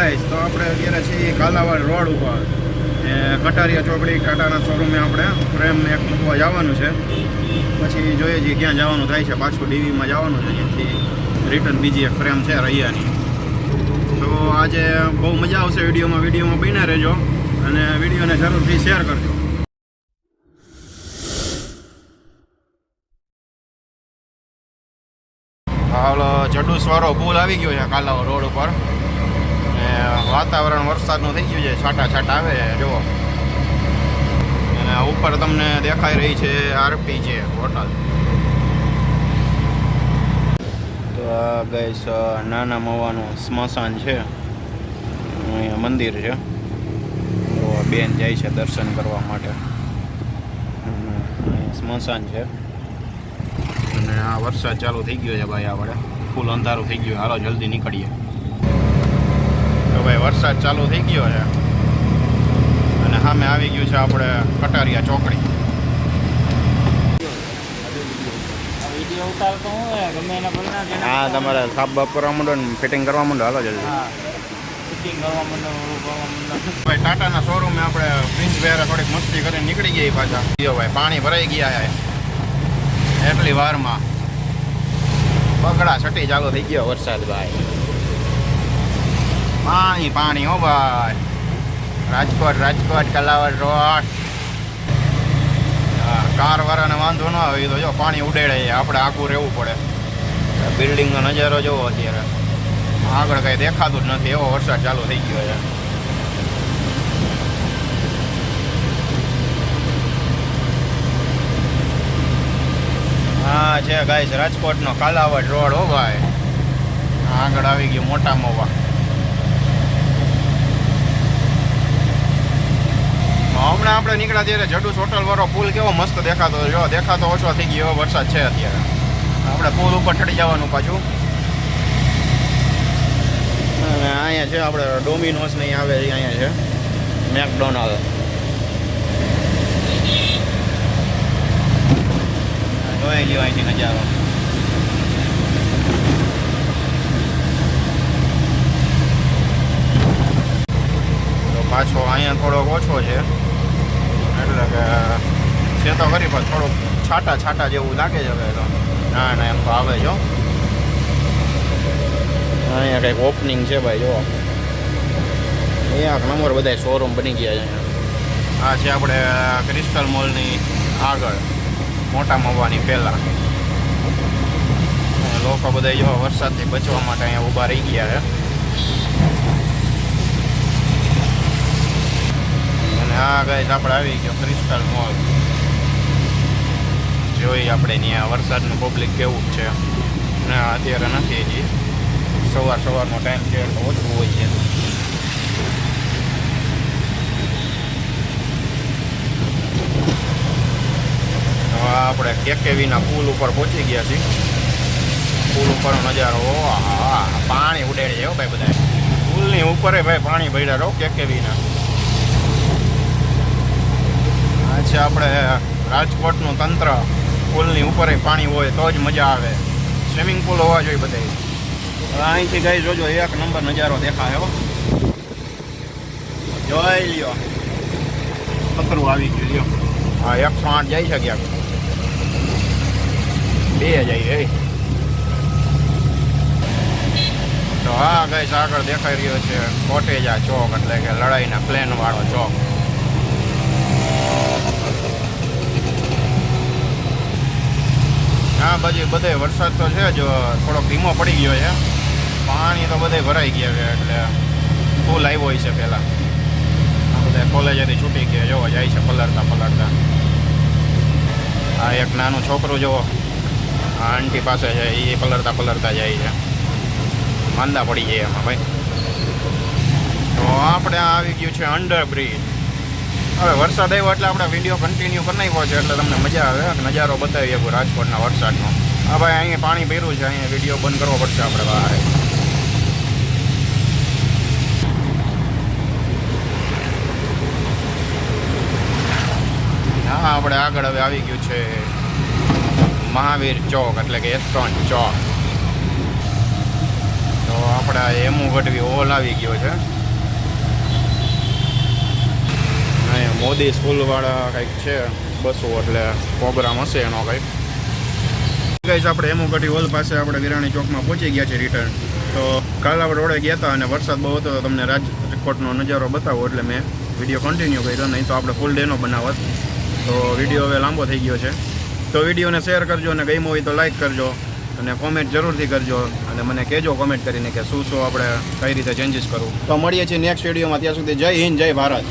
Guys, તો આપણે અત્યારે છીએ કાલાવાડ રોડ ઉપર કટારિયા ચોકડી ટાટાના શોરૂમે આપણે ફ્રેમ એક મૂકવા જવાનું છે. પછી જોઈએ છીએ ક્યાં જવાનું થાય છે. પાછું ડીવીમાં જવાનું છે, ત્યાંથી રિટર્ન બીજી એક ફ્રેમ છે રૈયાની. તો આજે બહુ મજા આવશે વિડીયોમાં બન્યા રહેજો અને વિડીયોને જરૂરથી શેર કરજો. હાલો, જડુસવાળો પુલ આવી ગયો છે કાલાવાડ રોડ ઉપર. વાતાવરણ વરસાદનું થઈ ગયું છે, છાંટા છાંટા આવે છે જુઓ. અને ઉપર તમને દેખાઈ રહી છે આરપી છે હોટલ. તો આ ગાઈસ નાના મવાનું સ્મશાન છે, અહીંયા મંદિર છે. તો બેન જાય છે દર્શન કરવા માટે. સ્મશાન છે અને આ વરસાદ ચાલુ થઈ ગયો છે ભાઈ. આપણે ફૂલ અંધારું થઈ ગયું. હાલો જલ્દી નીકળીએ. તો ભાઈ વરસાદ ચાલુ થઈ ગયો છે અને સામે આવી ગયું છે આપણે કટારિયા ચોકડી. હા, તમારે સાફ બાફ કરવા માંડો ને ફિટિંગ કરવા માંડો. હાલો જલ્દી ભાઈ. ટાટાના શોરૂમે આપણે પ્રિન્સ વેરા થોડીક મસ્તી કરીને નીકળી ગયા પાછા. ભાઈ પાણી ભરાઈ ગયા છે એટલી વારમાં. બગડા છટી ચાલુ થઈ ગયો વરસાદ ભાઈ. પાણી હો ભાઈ. રાજકોટ કાલાવાડ રોડ. કાર વાળાને વાંધો ન આવે તો જો પાણી ઉડેડે, આપણે આખું રહેવું પડે. બિલ્ડિંગનો નજારો જોવો અત્યારે. આગળ કઈ દેખાતું જ નથી, એવો વરસાદ ચાલુ થઈ ગયો છે. હા છે ગાઈસ, રાજકોટનો કાલાવાડ રોડ હો ભાઈ. આગળ આવી ગયું મોટા મોવા. હમણાં આપણે નીકળ્યા ત્યારે જડુસ હોટલ વાળો પુલ કેવો મસ્ત દેખાતો. જો દેખાતો ઓછો થઈ ગયો, એવો વરસાદ છે અત્યારે. આપણે પુલ ઉપર ચડી જવાનું પાછું. અને અહીંયા છે આપણે ડોમિનોસ નહીં આવે, અહીંયા છે મેકડોનાલ્ડ. જોઈ લ્યો અહીંથી નજારો. તો પાછો અહીંયા થોડોક ઓછો છે, એટલે કે છે તો ખરી પણ થોડુંક છાંટા જેવું લાગે છે હવે તો. ના એમ તો આવે જો. અહીંયા કંઈક ઓપનિંગ છે ભાઈ જો. એક નંબર બધા શોરૂમ બની ગયા છે. આ છે આપણે ક્રિસ્ટલ મોલની આગળ મોટા મવાની પહેલાં. લોકો બધા જો વરસાદથી બચવા માટે અહીંયા ઊભા રહી ગયા છે. અને આ ગાઈસ આપણે આવી ગયો ક્રિસ્ટલ મોલ. જોઈ આપણે ત્યાં વરસાદનું પબ્લિક કેવું છે. ને અત્યારે નથી હજી, સવારનો ટાઈમ છે એટલે ઓછું હોય છે. આપણે કેકેવીના પુલ ઉપર પહોંચી ગયા છીએ. પુલ ઉપરનો નજારો પાણી ઉડેડે છે ભાઈ બધા. પુલની ઉપર ભાઈ પાણી ભર્યા રહો કેકેવીના. આ છે આપણે રાજકોટનું તંત્ર. પુલની ઉપર પાણી હોય તો જ મજા આવે. સ્વિમિંગ પુલ હોવા જોઈએ બધે. અહીંથી ગઈ જોજો, એક નંબર નજારો દેખાય હો. જોઈ લ્યો, ખતરું આવી ગયું લ્યો. હા, 108 જઈ છે ક્યાંક, 2 જાય. તો હા ગઈ આગળ દેખાઈ રહ્યો છે કોટેજા ચોક, એટલે કે લડાઈના પ્લેન વાળો ચોક. હા બાજુ બધે વરસાદ તો છે જ, થોડોક ધીમો પડી ગયો છે. પાણી તો બધે ભરાઈ ગયા છે, એટલે ફૂલ આવ્યો હોય છે પહેલાં. આ બધા કોલેજેથી છૂટી ગયા જોવો જાય છે પલળતા. આ એક નાનું છોકરું જોવો, આ આંટી પાસે છે, એ પલળતા જાય છે. માંદા પડી જાય એમાં ભાઈ. તો આપણે આવી ગયું છે અંડરબ્રિજ. હવે વરસાદ આવ્યો એટલે આપણે વિડીયો કન્ટિન્યુ કરી નાખ્યો છે, એટલે તમને મજા આવે. નજારો બતાવી શકું રાજકોટના વરસાદનો. હા ભાઈ, અહીંયા પાણી ભર્યું છે, અહીંયા વિડીયો બંધ કરવો પડશે આપણે બહાર. હા, આપણે આગળ હવે આવી ગયું છે મહાવીર ચોક, એટલે કે એસ્ટ્રોન ચોક. તો આપણા એમુ ગઢવી હોલ આવી ગયો છે. અહીંયા મોદી સ્કૂલવાળા કંઈક છે બસો, એટલે પ્રોગ્રામ હશે એનો કંઈક. ગાઈસ આપણે એમુ ગઢવી હોલ પાસે આપણે વિરાણી ચોકમાં પહોંચી ગયા છે રિટર્ન. તો કાલ આપણે રોડે ગયા હતા અને વરસાદ બહુ હતો, તો તમને રાજકોટનો નજારો બતાવો એટલે મેં વિડીયો કન્ટિન્યુ કર્યો, નહીં તો આપણે ફૂલ ડેનો બનાવત. તો વિડીયો હવે લાંબો થઈ ગયો છે. તો વિડીયોને શેર કરજો અને ગમ્યો હોય તો લાઈક કરજો અને કોમેન્ટ જરૂરથી કરજો અને મને કહેજો કોમેન્ટ કરીને કે શું આપણે કઈ રીતે ચેન્જીસ કરવું. તો મળીએ છીએ નેક્સ્ટ વિડીયોમાં. ત્યાં સુધી જય હિન્દ, જય ભારત.